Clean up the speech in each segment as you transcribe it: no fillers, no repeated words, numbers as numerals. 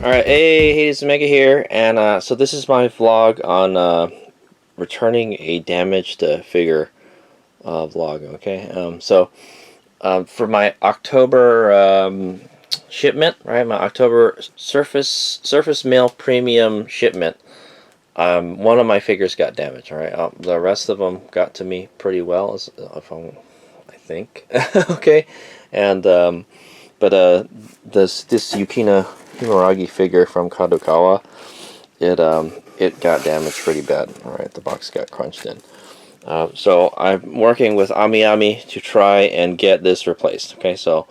Alright, hey, it's Mega here, and so this is my vlog on returning a damaged figure vlog, okay? For my October shipment, right, my October Surface Mail Premium shipment, one of my figures got damaged, alright? The rest of them got to me pretty well, I think, okay? And, this Yukina Himeragi figure from Kadokawa, it got damaged pretty bad. All right, the box got crunched in. So I'm working with AmiAmi to try and get this replaced. Okay, so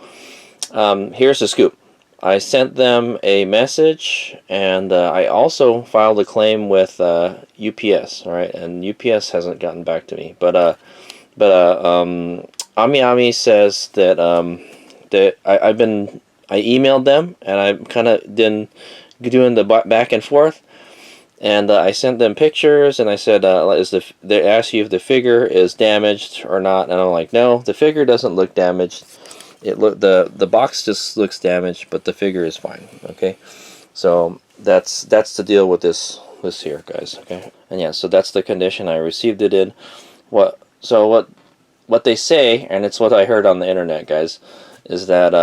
here's the scoop. I sent them a message, and I also filed a claim with UPS. All right, and UPS hasn't gotten back to me, but AmiAmi says that I emailed them, and I kind of doing the back and forth, and I sent them pictures, and I said, they asked you if the figure is damaged or not, and I'm like, no, the figure doesn't look damaged. The box just looks damaged, but the figure is fine. Okay, so that's the deal with this here, guys. Okay, and yeah, so that's the condition I received it in. What they say, and it's what I heard on the internet, guys, is that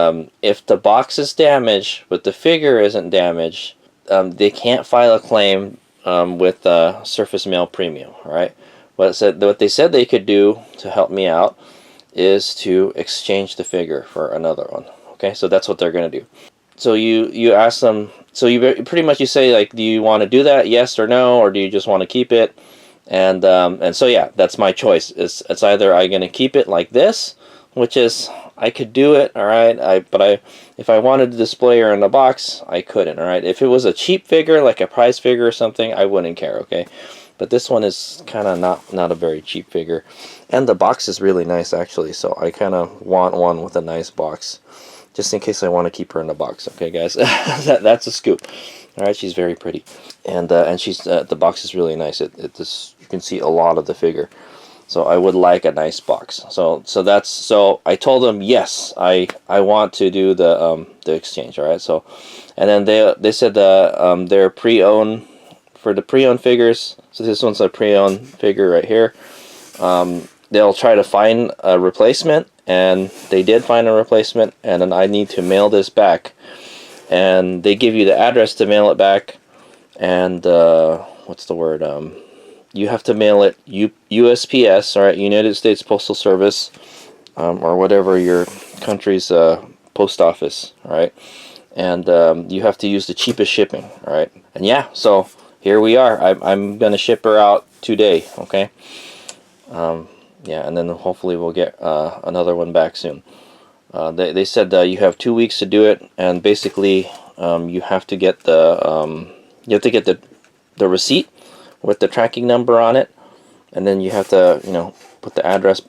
if the box is damaged but the figure isn't damaged, they can't file a claim with Surface Mail Premium. Right? What they said they could do to help me out is to exchange the figure for another one. Okay, so that's what they're gonna do. So you ask them. So you pretty much you say, like, do you want to do that? Yes or no, or do you just want to keep it? And so yeah, that's my choice. It's either I'm gonna keep it like this, which is, I could do it, all right. If I wanted to display her in the box, I couldn't, all right. If it was a cheap figure, like a prize figure or something, I wouldn't care, okay. But this one is kind of not a very cheap figure, and the box is really nice actually. So I kind of want one with a nice box, just in case I want to keep her in the box. Okay, guys, that's a scoop. All right, she's very pretty, and she's the box is really nice. You can see a lot of the figure. So I would like a nice box. So I told them, yes, I want to do the exchange. All right. So, and then they said they're pre-owned for the pre-owned figures. So this one's a pre-owned figure right here. They'll try to find a replacement, and they did find a replacement. And then I need to mail this back, and they give you the address to mail it back. And what's the word? You have to mail it USPS, all right, United States Postal Service, or whatever your country's post office, all right, and you have to use the cheapest shipping, all right, and yeah, so here we are. I'm gonna ship her out today, okay, yeah, and then hopefully we'll get another one back soon. They said you have 2 weeks to do it, and basically you have to get the receipt with the tracking number on it, and then you have to put the address,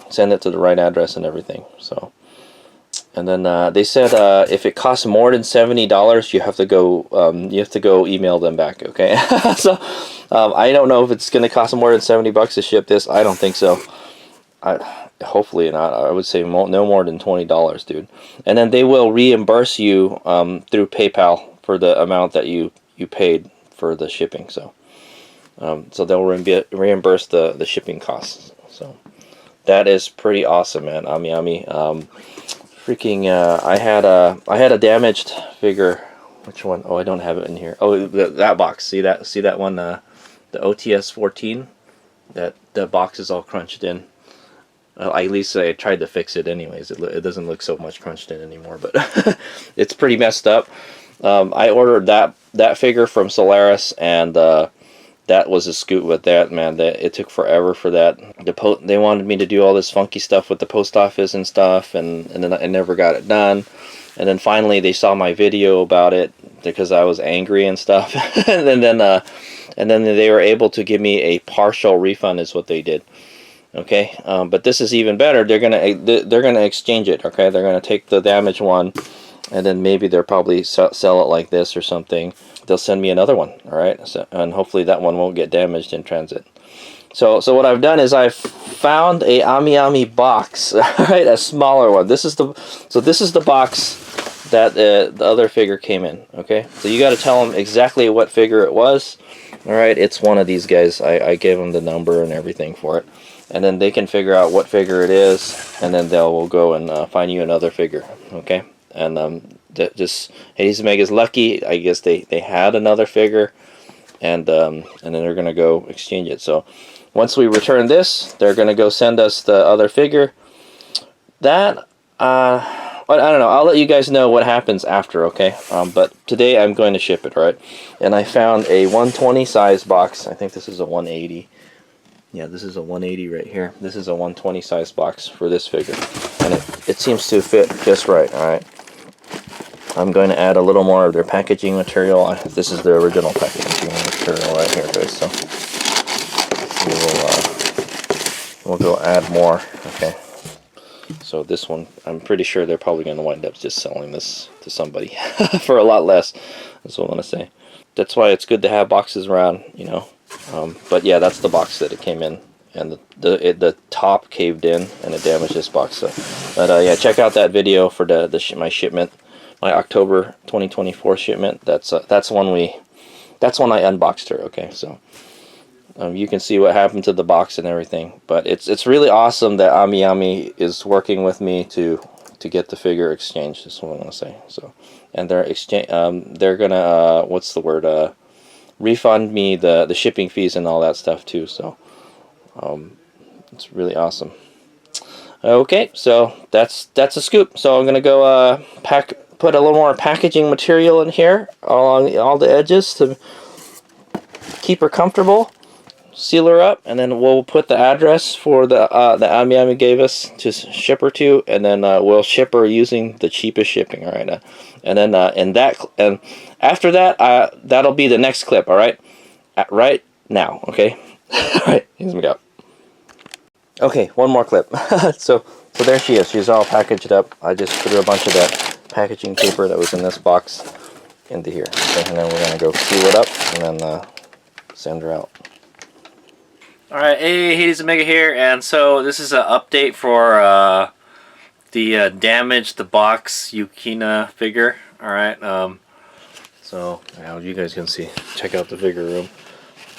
send it to the right address and everything. So, and then they said if it costs more than $70, you have to go email them back. Okay, so I don't know if it's gonna cost more than $70 to ship this. I don't think so. Hopefully not. I would say no more than $20, dude. And then they will reimburse you through PayPal for the amount that you paid for the shipping. So they'll reimburse the shipping costs. So that is pretty awesome, man. AmiAmi. Freaking I had a damaged figure. Which one? Oh, I don't have it in here. Oh, that box. See that one? The OTS 14. That the box is all crunched in. At least I tried to fix it anyways. It doesn't look so much crunched in anymore, but it's pretty messed up. I ordered that figure from Solaris, and that was a scoot with that, man. It took forever for that. They wanted me to do all this funky stuff with the post office and stuff, and then I never got it done. And then finally they saw my video about it because I was angry and stuff. and then they were able to give me a partial refund is what they did. Okay, but this is even better. They're gonna exchange it. Okay, they're gonna take the damaged one, and then maybe they'll probably sell it like this or something. They'll send me another one. All right, so, and hopefully that one won't get damaged in transit. So what I've done is I've found a AmiAmi box. All right, a smaller one. This is the box that the other figure came in. Okay, so you got to tell them exactly what figure it was. All right, it's one of these guys. I gave them the number and everything for it, and then they can figure out what figure it is, and then they'll go and find you another figure. Okay, and just Hades Meg is lucky. I guess they had another figure, and then they're gonna go exchange it. So once we return this, they're gonna go send us the other figure. That I don't know. I'll let you guys know what happens after, okay? But today I'm going to ship it, right? And I found a 120 size box. I think this is a 180. Yeah, this is a 180 right here. This is a 120 size box for this figure. And it seems to fit just right, alright? I'm going to add a little more of their packaging material. This is the original packaging material right here, guys. So we'll go add more, okay? So this one, I'm pretty sure they're probably going to wind up just selling this to somebody for a lot less. That's what I want to say. That's why it's good to have boxes around, you know. But yeah, that's the box that it came in, and the top caved in and it damaged this box. So, but yeah, check out that video for my shipment, my October 2024 shipment. That's one I unboxed her. Okay, so. You can see what happened to the box and everything, but it's really awesome that AmiAmi is working with me to get the figure exchanged. That's what I'm gonna say. So, and they're gonna what's the word? Refund me the shipping fees and all that stuff too. So, it's really awesome. Okay, so that's a scoop. So I'm gonna go put a little more packaging material in here along all the edges to keep her comfortable. Seal her up, and then we'll put the address for the AmiAmi gave us to ship her to, and then we'll ship her using the cheapest shipping. All right, and then and after that, that'll be the next clip. All right, right now. Okay, all right. Here's we go. Okay, one more clip. so there she is. She's all packaged up. I just threw a bunch of that packaging paper that was in this box into here, okay, and then we're gonna go seal it up and then send her out. Alright, hey, Hades Omega here, and so this is an update for the damaged the box Yukina figure. Alright, so now you guys can see, check out the figure room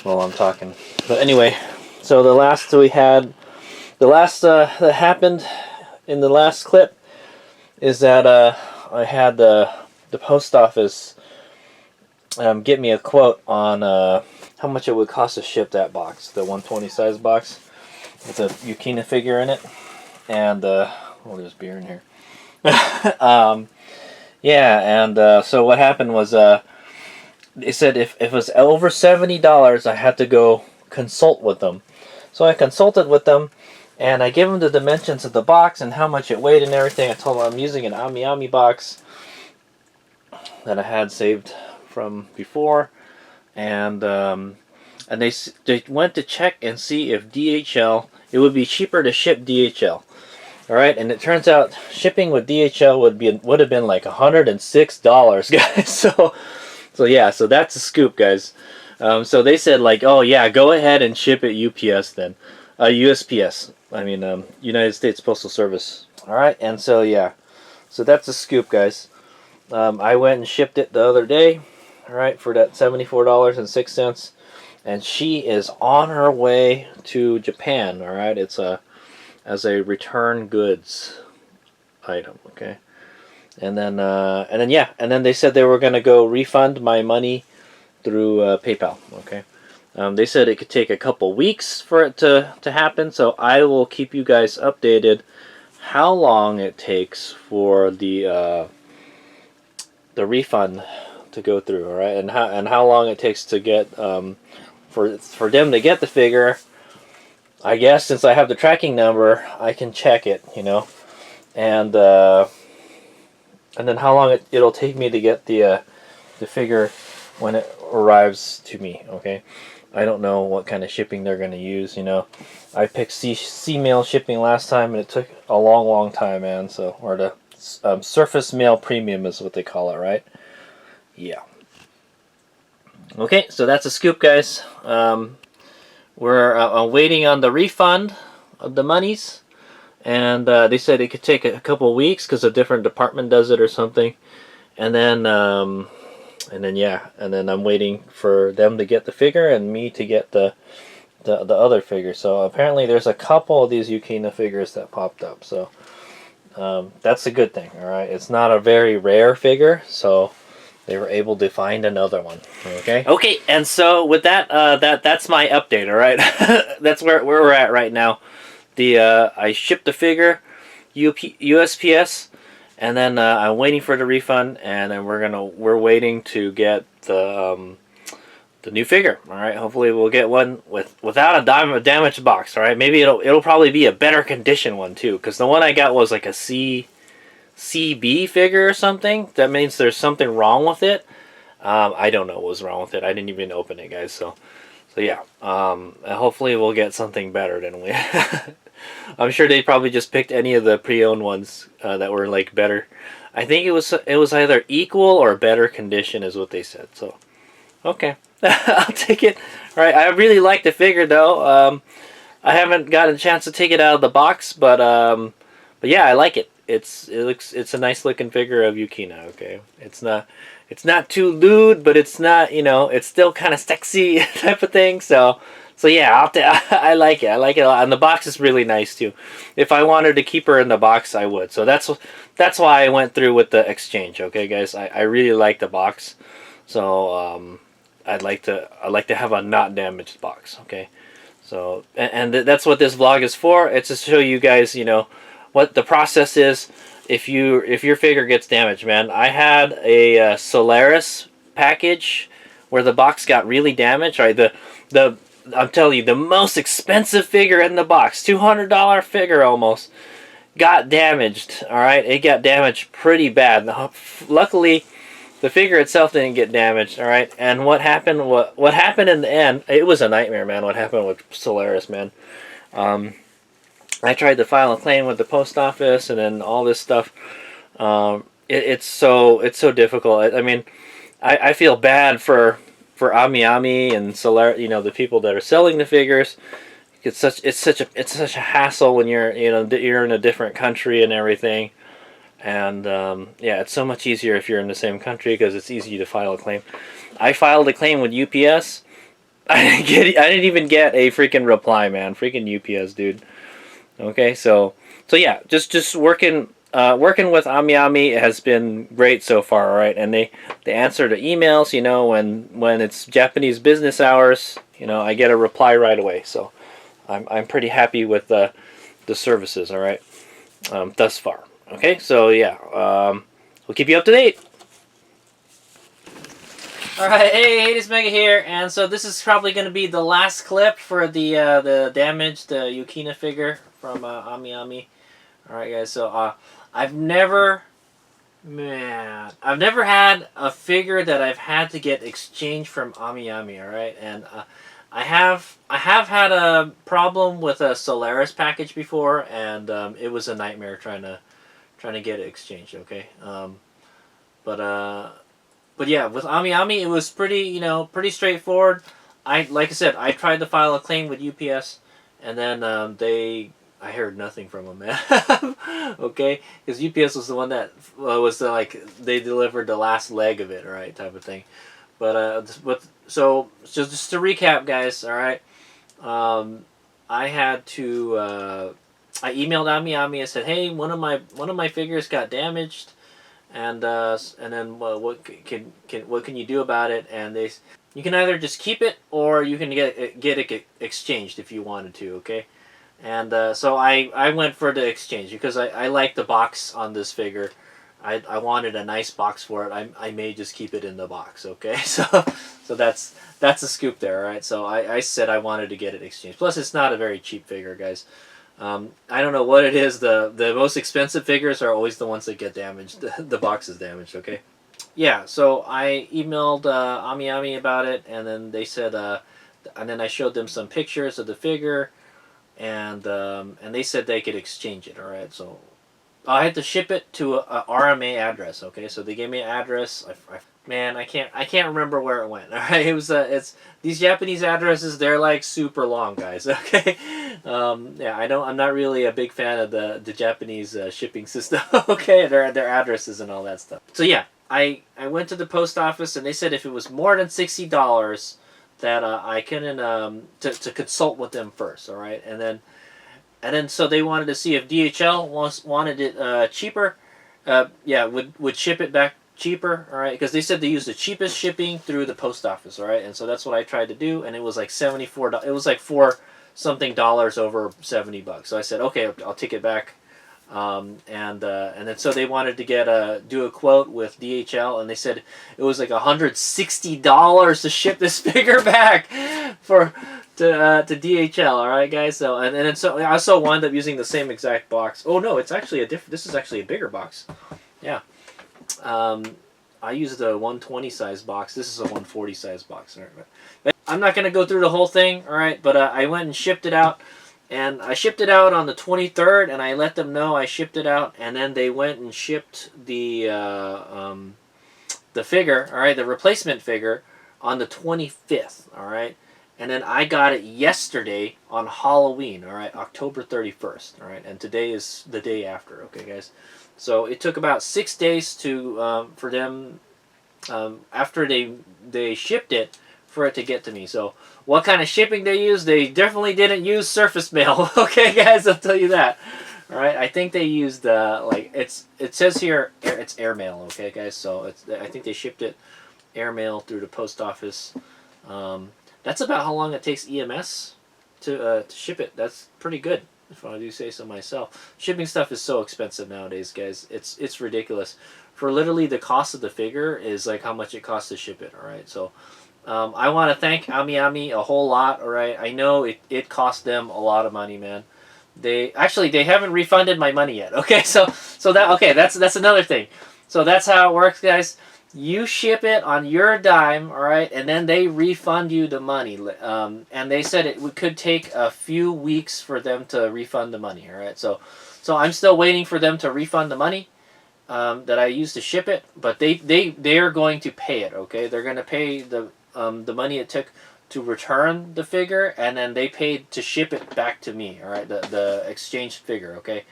while I'm talking. But anyway, so the last that happened in the last clip is that I had the post office get me a quote on how much it would cost to ship that box, the 120 size box with a Yukina figure in it, and oh, there's beer in here. Yeah, and so what happened was they said if it was over $70, I had to go consult with them. So I consulted with them, and I gave them the dimensions of the box and how much it weighed and everything. I told them I'm using an AmiAmi box that I had saved from before. And they went to check and see if DHL, it would be cheaper to ship DHL. All right, and it turns out shipping with DHL would have been like $106, guys. So yeah, so that's a scoop, guys. So they said like, oh yeah, go ahead and ship it UPS then, USPS. I mean, United States Postal Service. All right, and so yeah, so that's a scoop, guys. I went and shipped it the other day. All right, for that $74.06, and she is on her way to Japan. All right, it's as a return goods item. Okay, and then yeah, and then they said they were gonna go refund my money through PayPal. Okay, they said it could take a couple weeks for it to happen, so I will keep you guys updated how long it takes for the refund to go through, all right, and how long it takes to get for them to get the figure. I guess since I have the tracking number, I can check it, you know, and then how long it'll take me to get the figure when it arrives to me. Okay, I don't know what kind of shipping they're going to use. You know, I picked sea mail shipping last time, and it took a long time, man. So, or the surface mail premium is what they call it, right? Yeah. Okay, so that's a scoop, guys. We're waiting on the refund of the monies, and they said it could take a couple of weeks because a different department does it or something. And then yeah, and then I'm waiting for them to get the figure and me to get the other figure. So apparently there's a couple of these Yukina figures that popped up. So that's a good thing. All right, it's not a very rare figure, so they were able to find another one. Okay. Okay, and so with that, that's my update. All right, that's where we're at right now. I shipped the figure, USPS, and then I'm waiting for the refund, and then we're waiting to get the new figure. All right, hopefully we'll get one without a damaged box. All right, maybe it'll probably be a better condition one too, because the one I got was like a CB figure or something. That means there's something wrong with it. I don't know what was wrong with it. I didn't even open it, guys. So yeah. Hopefully we'll get something better than we. I'm sure they probably just picked any of the pre-owned ones that were like better. I think it was either equal or better condition is what they said. So okay, I'll take it. All right, I really like the figure though. I haven't gotten a chance to take it out of the box, but yeah, I like it. It's a nice looking figure of Yukina. Okay, it's not too lewd, but it's not, it's still kind of sexy type of thing. So yeah, I like it. I like it a lot, and the box is really nice too. If I wanted to keep her in the box, I would. So that's why I went through with the exchange. Okay, guys, I really like the box. So I'd like to have a not damaged box. Okay, so and that's what this vlog is for. It's to show you guys, what the process is if your figure gets damaged, man. I had a Solaris package where the box got really damaged. Right, I'm telling you, the most expensive figure in the box, $200 figure almost, got damaged. All right, it got damaged pretty bad. Luckily, the figure itself didn't get damaged. All right, and what happened? What happened in the end? It was a nightmare, man. What happened with Solaris, man? I tried to file a claim with the post office, and then all this stuff. It's so difficult. I mean, I feel bad for AmiAmi and Solar, the people that are selling the figures. It's such a hassle when you're in a different country and everything. And yeah, it's so much easier if you're in the same country because it's easy to file a claim. I filed a claim with UPS. I didn't even get a freaking reply, man. Freaking UPS, dude. Okay, so yeah, just working with AmiAmi has been great so far, all right? And they answer the emails, when it's Japanese business hours, I get a reply right away. So I'm pretty happy with the services, all right, thus far. Okay, so yeah, we'll keep you up to date. Alright, hey, this Mega here, and so this is probably going to be the last clip for the damaged Yukina figure from AmiAmi. Alright, guys, so I've never had a figure that I've had to get exchanged from AmiAmi, alright, and I have had a problem with a Solaris package before, and it was a nightmare trying to get it exchanged, okay, but yeah, with AmiAmi, it was pretty straightforward. Like I said, I tried to file a claim with UPS, and then I heard nothing from them, man. Okay, because UPS was the one that was they delivered the last leg of it, right, type of thing. So just to recap, guys, all right. I had to I emailed AmiAmi and said, hey, one of my figures got damaged. And then what can you do about it? And you can either just keep it or you can get it exchanged if you wanted to. Okay, and so I went for the exchange because I like the box on this figure. I wanted a nice box for it. I may just keep it in the box. Okay, so that's a scoop there. All right, so I said I wanted to get it exchanged. Plus, it's not a very cheap figure, guys. I don't know what it is. The most expensive figures are always the ones that get damaged. The box is damaged, okay? Yeah, so I emailed AmiAmi about it, and then they said, and then I showed them some pictures of the figure, and they said they could exchange it, all right? So I had to ship it to a RMA address, okay? So they gave me an address. Man, I can't remember where it went. All right, it was it's these Japanese addresses. They're like super long, guys. Okay, yeah, I'm not really a big fan of the Japanese shipping system. Okay, their addresses and all that stuff. So yeah, I went to the post office and they said if it was more than $60, that I couldn't to consult with them first. All right, and then so they wanted to see if DHL wanted it cheaper. Yeah, would ship it back cheaper, all right? Because they said they use the cheapest shipping through the post office, all right? And so that's what I tried to do, and it was like $74. It was like four something dollars over $70. So I said, okay, I'll take it back. And then so they wanted to do a quote with DHL, and they said it was like $160 to ship this figure back for to DHL. All right, guys. So and then so I also wound up using the same exact box. Oh no, it's actually a different. This is actually a bigger box. Yeah. I used a 120 size box. This is a 140 size box. All right, but I'm not gonna go through the whole thing. All right, but I went and shipped it out. And I shipped it out on the 23rd, and I let them know I shipped it out, and then they went and shipped the figure, all right, the replacement figure, on the 25th, all right, and then I got it yesterday on Halloween, all right, October 31st, all right, and today is the day after, okay, guys, so it took about 6 days to for them after they shipped it for it to get to me. So what kind of shipping they used? They definitely didn't use surface mail. Okay, guys, I'll tell you that. All right, I think they used like it says here it's airmail. Okay, guys, so I think they shipped it airmail through the post office. That's about how long it takes EMS to ship it. That's pretty good, if I do say so myself. Shipping stuff is so expensive nowadays, guys. It's ridiculous. For literally the cost of the figure is like how much it costs to ship it. All right, so. I want to thank AmiAmi a whole lot. All right, I know it cost them a lot of money, man. They haven't refunded my money yet. Okay, so that's another thing. So that's how it works, guys. You ship it on your dime, all right, and then they refund you the money. And they said it could take a few weeks for them to refund the money. All right, so I'm still waiting for them to refund the money. That I used to ship it, but they are going to pay it. Okay, they're going to pay the money it took to return the figure, and then they paid to ship it back to me. All right, the exchanged figure. Okay,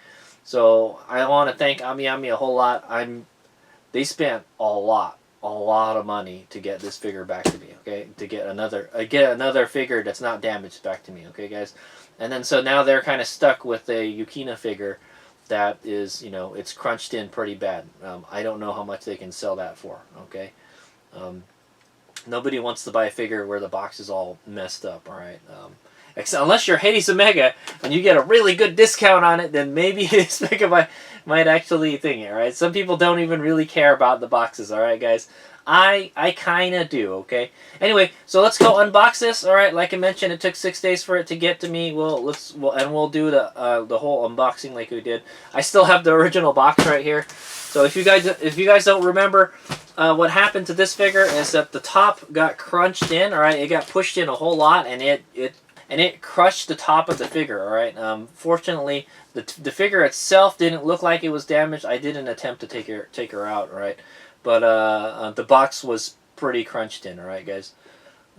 so I want to thank AmiAmi a whole lot. They spent a lot of money to get this figure back to me. Okay, to get another figure that's not damaged back to me. Okay, guys, and then so now they're kind of stuck with a Yukina figure that is, it's crunched in pretty bad. I don't know how much they can sell that for. Okay. Nobody wants to buy a figure where the box is all messed up, all right? Unless you're Hades Omega and you get a really good discount on it, then maybe this figure might actually thing it, all right? Some people don't even really care about the boxes, all right, guys? I kind of do, okay? Anyway, so let's go unbox this, all right? Like I mentioned, it took 6 days for it to get to me. We'll do the whole unboxing like we did. I still have the original box right here. So if you guys don't remember, what happened to this figure is that the top got crunched in, all right? It got pushed in a whole lot, and it crushed the top of the figure, all right? Fortunately, the figure itself didn't look like it was damaged. I didn't attempt to take her out, all right? But the box was pretty crunched in, all right, guys?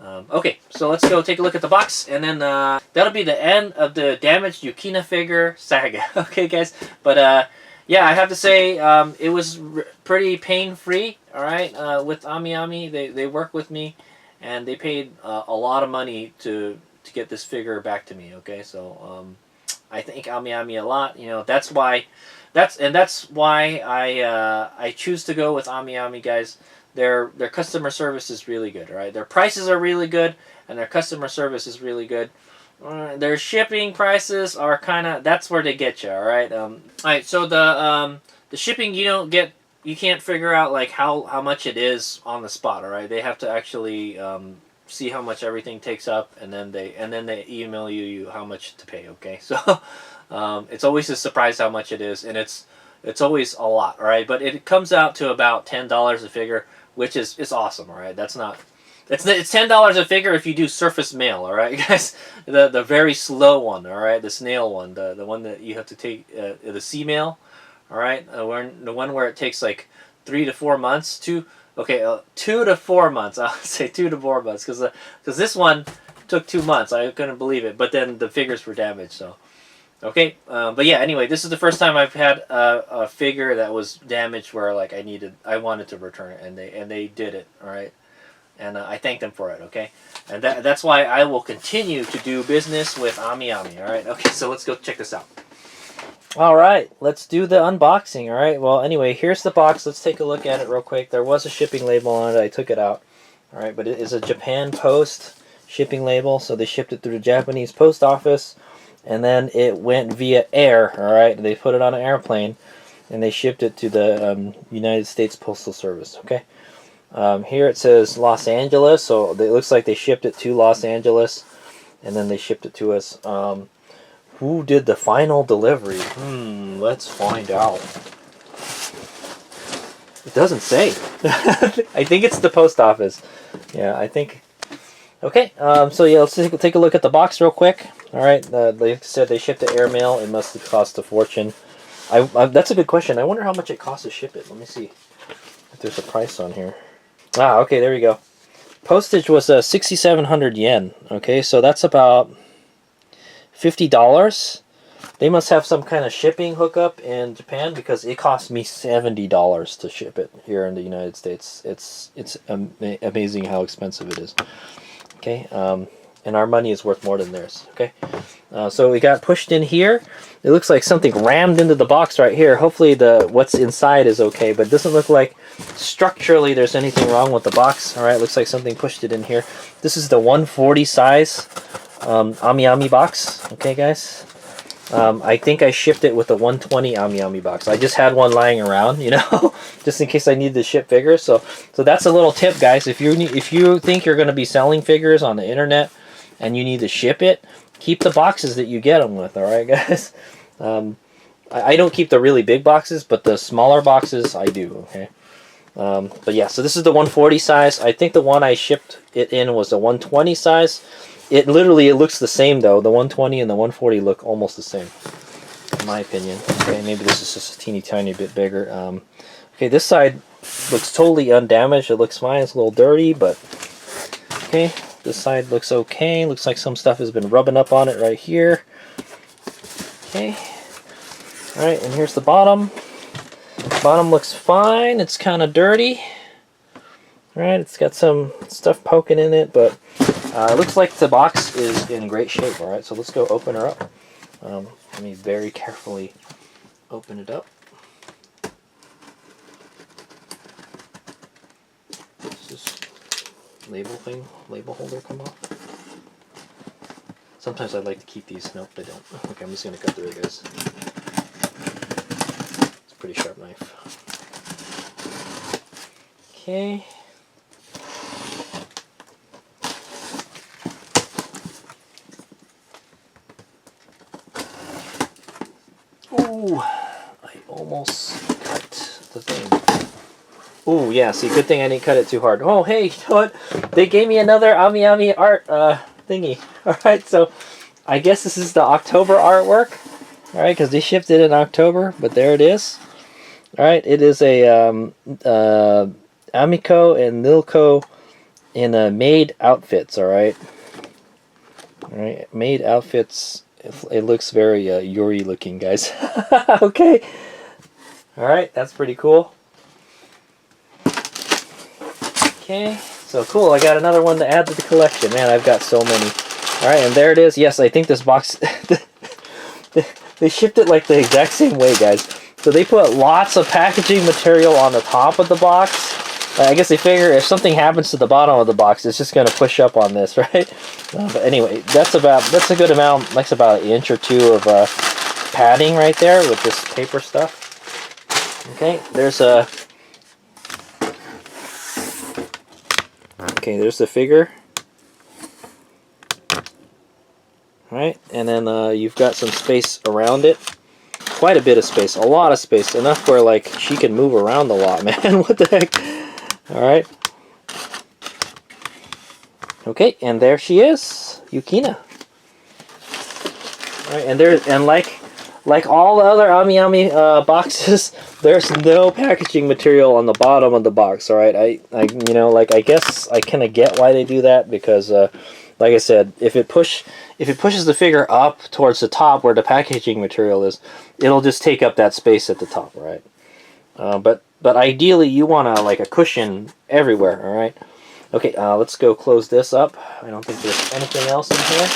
Okay, so let's go take a look at the box, and then that'll be the end of the damaged Yukina figure saga. Okay, guys? But yeah, I have to say it was pretty pain-free, all right, with AmiAmi. They work with me, and they paid a lot of money to get this figure back to me, okay? So I thank AmiAmi a lot. That's why I choose to go with AmiAmi, guys. Their customer service is really good, all right? Their prices are really good, and their customer service is really good. Their shipping prices are that's where they get you, all right? All right, so the shipping you can't figure out like how much it is on the spot, all right? They have to actually see how much everything takes up, and then they email you how much to pay, okay? So it's always a surprise how much it is, and it's always a lot, all right? But it comes out to about $10 a figure, which is awesome, all right? It's $10 a figure if you do surface mail, all right, guys. The very slow one, all right, the snail one, the one that you have to take the sea mail, all right, the one where it takes like 3 to 4 months to Okay, 2 to 4 months. I'll say 2 to 4 months because this one took 2 months. I couldn't believe it, but then the figures were damaged. So okay, but yeah. Anyway, this is the first time I've had a figure that was damaged where like I wanted to return it, and they did it. All right, and I thank them for it. Okay, and that's why I will continue to do business with AmiAmi. All right. Okay, so let's go check this out. All right, let's do the unboxing. All right. Well, anyway, here's the box. Let's take a look at it real quick. There was a shipping label on it. I took it out. All right, but it is a Japan Post shipping label, so they shipped it through the Japanese post office, and then it went via air. All right, they put it on an airplane, and they shipped it to the United States Postal Service. Okay. Here it says Los Angeles, so it looks like they shipped it to Los Angeles, and then they shipped it to us. Who did the final delivery? Let's find out. It doesn't say. I think it's the post office. Yeah, I think. Okay, so yeah, let's take a look at the box real quick. All right, they said they shipped it airmail. It must have cost a fortune. That's a good question. I wonder how much it costs to ship it. Let me see if there's a price on here. Ah, okay, there we go. Postage was 6,700 yen. Okay, so that's about $50. They must have some kind of shipping hookup in Japan because it cost me $70 to ship it here in the United States. It's amazing how expensive it is. Okay, and our money is worth more than theirs. Okay, so we got pushed in here. It looks like something rammed into the box right here. Hopefully what's inside is okay, but it doesn't look like structurally there's anything wrong with the box. All right, looks like something pushed it in here. This is the 140 size AmiAmi box. Okay, guys. I think I shipped it with a 120 AmiAmi box. I just had one lying around, you know, just in case I needed to ship figures. So that's a little tip, guys. If you think you're going to be selling figures on the internet and you need to ship it, keep the boxes that you get them with. All right, guys. I don't keep the really big boxes, but the smaller boxes I do. Okay. But yeah, so this is the 140 size. I think the one I shipped it in was a 120 size. It looks the same though. The 120 and the 140 look almost the same, in my opinion. Okay, maybe this is just a teeny tiny bit bigger. Okay, this side looks totally undamaged. It looks fine. It's a little dirty, but okay. This side looks okay. Looks like some stuff has been rubbing up on it right here. Okay. All right, and here's the bottom. Bottom looks fine. It's kind of dirty. All right, it's got some stuff poking in it, but it looks like the box is in great shape. All right, so let's go open her up. Let me very carefully open it up. Does this label holder come off? Sometimes I like to keep these. Nope, they don't. Okay, I'm just going to cut through it, guys. It's a pretty sharp knife. Okay. Ooh, I almost cut the thing. Ooh, yeah, see, good thing I didn't cut it too hard. Oh, hey, you know what? They gave me another AmiAmi art thingy. Alright, so I guess this is the October artwork. Alright, because they shipped it in October, but there it is. Alright, it is a Amiko and Nilko in maid outfits, alright? Alright, maid outfits. It looks very Yuri looking, guys. Okay. Alright, that's pretty cool. Okay, so cool. I got another one to add to the collection. Man, I've got so many. Alright, and there it is. Yes, I think this box... they shipped it like the exact same way, guys. So they put lots of packaging material on the top of the box. I guess they figure if something happens to the bottom of the box, it's just going to push up on this, right? But anyway, that's a good amount. That's about an inch or two of padding right there with this paper stuff. Okay, there's the figure. All right, and then you've got some space around it. Quite a bit of space, a lot of space, enough where like she can move around a lot, man. What the heck? All right. Okay, and there she is, Yukina. All right, and like like all the other AmiAmi boxes, there's no packaging material on the bottom of the box. All right, I you know, like, I guess I kind of get why they do that, because like I said, if it pushes the figure up towards the top where the packaging material is, it'll just take up that space at the top, right? But ideally you want like a cushion everywhere. All right. Okay, let's go close this up. I don't think there's anything else in here.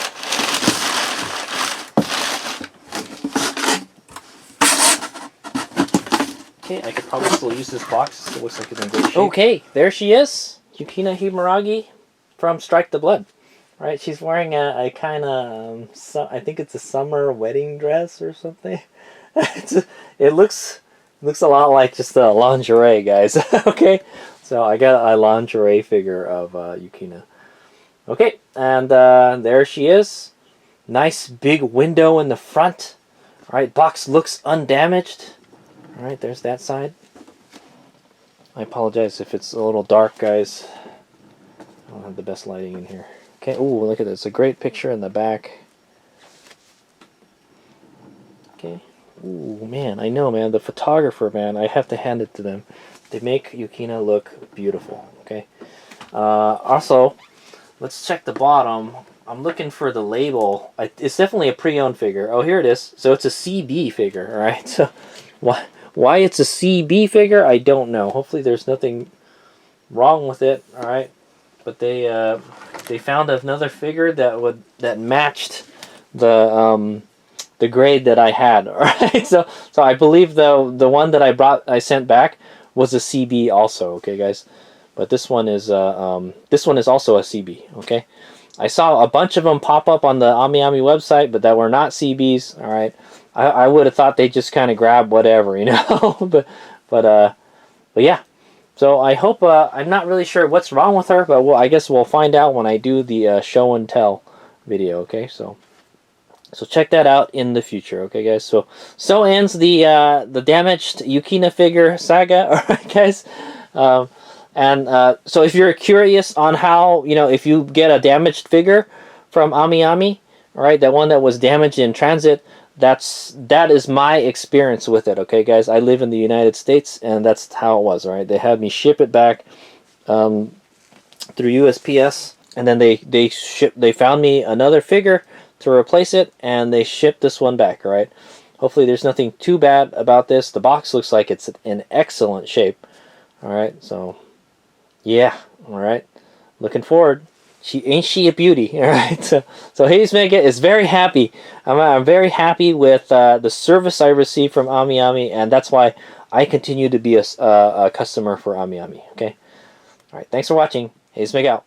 Okay, I could probably still use this box. It looks like it's in good shape. Okay, there she is. Yukina Himeragi from Strike the Blood. Right, she's wearing a kind of, I think it's a summer wedding dress or something. It looks a lot like just a lingerie, guys. Okay, so I got a lingerie figure of Yukina. Okay, and there she is. Nice big window in the front. All right, box looks undamaged. All right, there's that side. I apologize if it's a little dark, guys. I don't have the best lighting in here. Okay, ooh, look at this. A great picture in the back. Okay. Ooh, man, I know, man. The photographer, man, I have to hand it to them. They make Yukina look beautiful, okay? Also, let's check the bottom. I'm looking for the label. It's definitely a pre-owned figure. Oh, here it is. So it's a CB figure, all right? So why it's a CB figure, I don't know. Hopefully there's nothing wrong with it, all right? But they found another figure that matched the grade that I had. All right, so I believe the one that I sent back was a CB also. Okay, guys, but this one is also a CB. Okay, I saw a bunch of them pop up on the AmiAmi website, but that were not CBs. All right, I would have thought they just kind of grab whatever, you know, but yeah. So I hope, I'm not really sure what's wrong with her, but I guess we'll find out when I do the show and tell video, okay? So check that out in the future, okay, guys? So ends the damaged Yukina figure saga, all right, guys? So if you're curious on how, you know, if you get a damaged figure from AmiAmi, all right, that one that was damaged in transit, that is my experience with it, okay, guys? I live in the United States, and that's how it was, all right? They had me ship it back through USPS, and then they found me another figure to replace it, and they shipped this one back, all right? Hopefully there's nothing too bad about this. The box looks like it's in excellent shape, all right? So, yeah, all right? Looking forward. Ain't she a beauty, all right? So Himeragi is very happy. I'm very happy with the service I received from AmiAmi, and that's why I continue to be a customer for AmiAmi. Okay. All right. Thanks for watching. Himeragi out.